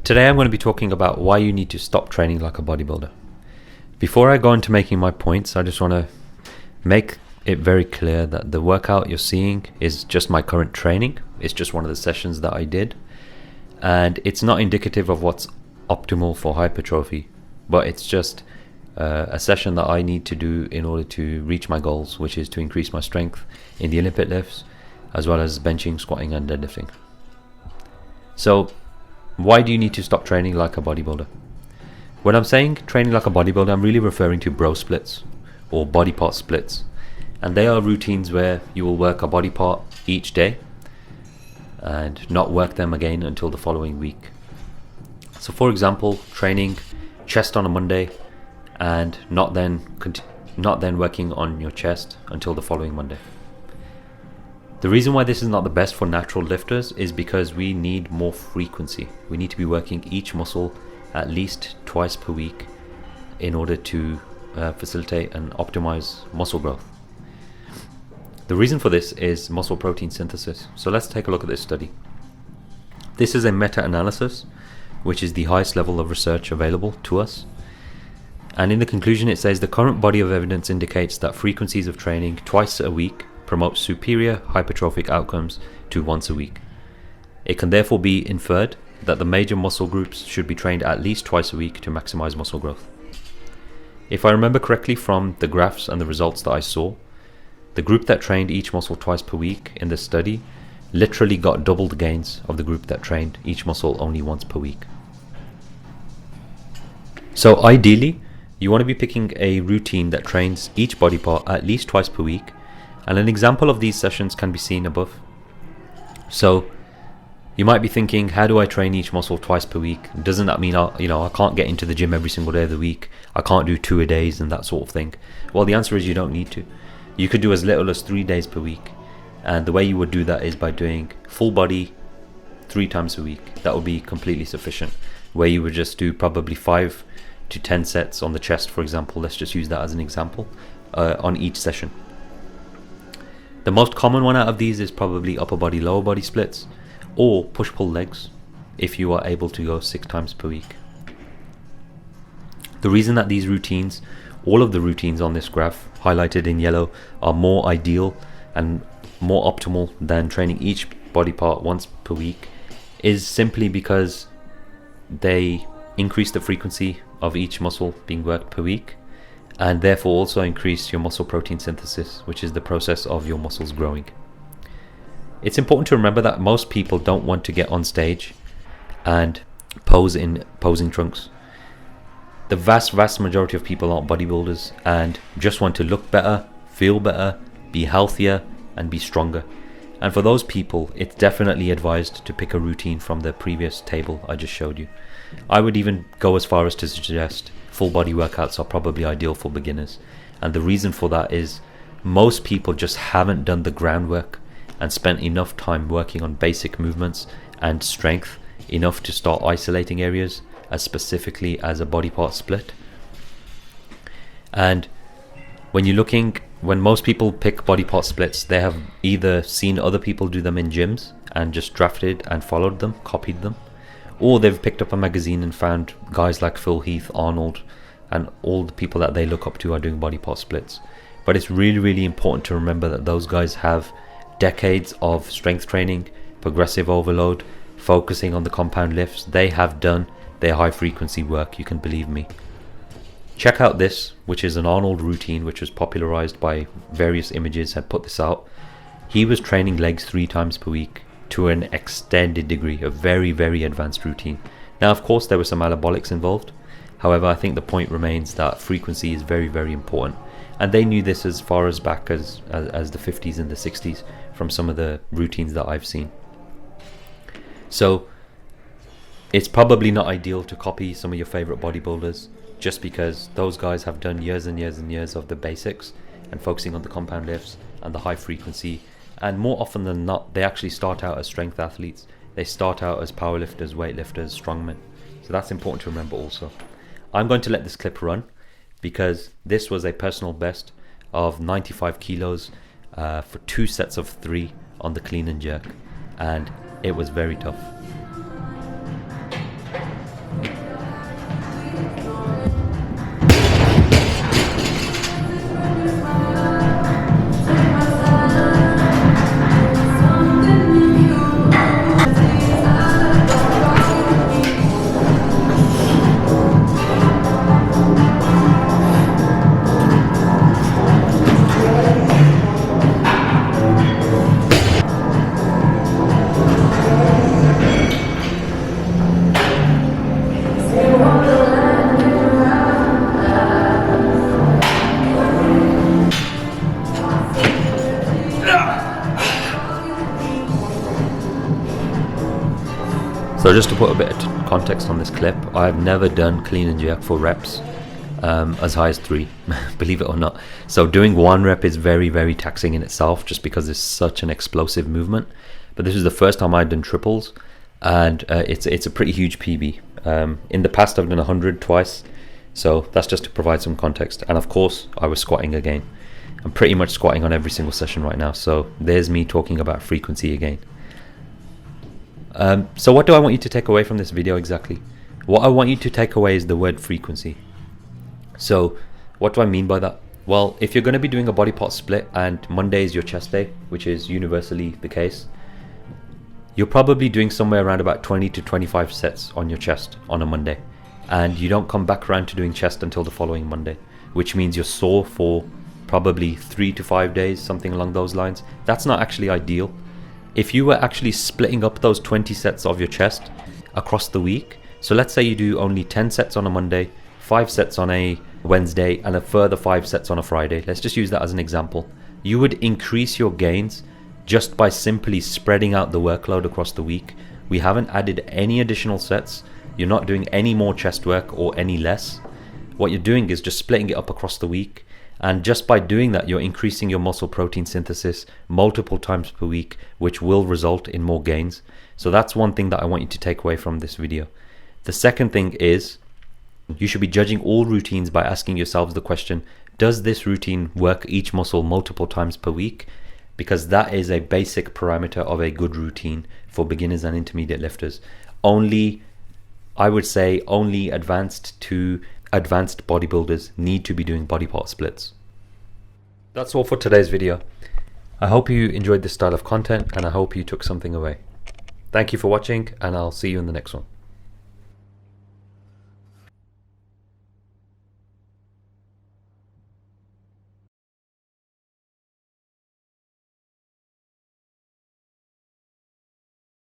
Today I'm going to be talking about why you need to stop training like a bodybuilder. Before I go into making my points, I just want to make it very clear that the workout you're seeing is just my current training. It's just one of the sessions that I did, and it's not indicative of what's optimal for hypertrophy, but it's just a session that I need to do in order to reach my goals, which is to increase my strength in the Olympic lifts, as well as benching, squatting and deadlifting. So why do you need to stop training like a bodybuilder? When I'm saying training like a bodybuilder, I'm really referring to bro splits or body part splits, and they are routines where you will work a body part each day and not work them again until the following week. So for example, training chest on a Monday and not then working on your chest until the following Monday. The reason why this is not the best for natural lifters is because we need more frequency. We need to be working each muscle at least twice per week in order to facilitate and optimize muscle growth. The reason for this is muscle protein synthesis. So let's take a look at this study. This is a meta-analysis, which is the highest level of research available to us. And in the conclusion, it says the current body of evidence indicates that frequencies of training twice a week promotes superior hypertrophic outcomes to once a week. It can therefore be inferred that the major muscle groups should be trained at least twice a week to maximize muscle growth. If I remember correctly from the graphs and the results that I saw, the group that trained each muscle twice per week in the study literally got double the gains of the group that trained each muscle only once per week. So ideally, you want to be picking a routine that trains each body part at least twice per week, and an example of these sessions can be seen above. So you might be thinking, how do I train each muscle twice per week? Doesn't that mean I can't get into the gym every single day of the week? I can't do 2 a days and that sort of thing. Well, the answer is you don't need to. You could do as little as 3 days per week, and the way you would do that is by doing full body 3 times a week. That would be completely sufficient, where you would just do probably 5 to 10 sets on the chest, for example. Let's just use that as an example on each session. The most common one out of these is probably upper body, lower body splits, or push-pull legs if you are able to go 6 times per week. The reason that these routines, all of the routines on this graph highlighted in yellow, are more ideal and more optimal than training each body part once per week is simply because they increase the frequency of each muscle being worked per week, and therefore also increase your muscle protein synthesis, which is the process of your muscles growing. It's important to remember that most people don't want to get on stage and pose in posing trunks. The vast majority of people aren't bodybuilders and just want to look better, feel better, be healthier and be stronger. And for those people, it's definitely advised to pick a routine from the previous table I just showed you. I would even go as far as to suggest full body workouts are probably ideal for beginners. And the reason for that is most people just haven't done the groundwork and spent enough time working on basic movements and strength enough to start isolating areas as specifically as a body part split. And when most people pick body part splits, they have either seen other people do them in gyms and just drafted and followed them, copied them, or they've picked up a magazine and found guys like Phil Heath, Arnold, and all the people that they look up to are doing body part splits. But it's really, really important to remember that those guys have decades of strength training, progressive overload, focusing on the compound lifts. They have done their high frequency work, you can believe me. Check out this, which is an Arnold routine, which was popularized by various images, had put this out. He was training legs 3 times per week to an extended degree, a very, very advanced routine. Now, of course, there were some anabolics involved. However, I think the point remains that frequency is very, very important. And they knew this as far as back as the 50s and the 60s from some of the routines that I've seen. So it's probably not ideal to copy some of your favorite bodybuilders just because those guys have done years and years and years of the basics and focusing on the compound lifts and the high frequency. And more often than not, they actually start out as strength athletes. They start out as powerlifters, weightlifters, strongmen. So that's important to remember also. I'm going to let this clip run because this was a personal best of 95 kilos for 2 sets of 3 on the clean and jerk, and it was very tough. So just to put a bit of context on this clip, I've never done clean and jerk for reps as high as 3, believe it or not. So doing 1 rep is very, very taxing in itself, just because it's such an explosive movement. But this is the first time I've done triples, and it's a pretty huge PB. In the past I've done 100 twice, so that's just to provide some context. And of course I was squatting again. I'm pretty much squatting on every single session right now, so there's me talking about frequency again. So what do I want you to take away from this video exactly? What I want you to take away is the word frequency. So what do I mean by that? Well, if you're going to be doing a body part split and Monday is your chest day, which is universally the case, you're probably doing somewhere around about 20 to 25 sets on your chest on a Monday, and you don't come back around to doing chest until the following Monday, which means you're sore for probably 3 to 5 days, something along those lines. That's not actually ideal. If you were actually splitting up those 20 sets of your chest across the week, so let's say you do only 10 sets on a Monday, 5 sets on a Wednesday, and a further 5 sets on a Friday, let's just use that as an example, you would increase your gains just by simply spreading out the workload across the week. We haven't added any additional sets, you're not doing any more chest work or any less. What you're doing is just splitting it up across the week. And just by doing that, you're increasing your muscle protein synthesis multiple times per week, which will result in more gains. So that's one thing that I want you to take away from this video. The second thing is, you should be judging all routines by asking yourselves the question, does this routine work each muscle multiple times per week? Because that is a basic parameter of a good routine for beginners and intermediate lifters. I would say only advanced to advanced bodybuilders need to be doing body part splits. That's all for today's video. I hope you enjoyed this style of content, and I hope you took something away. Thank you for watching, and I'll see you in the next one.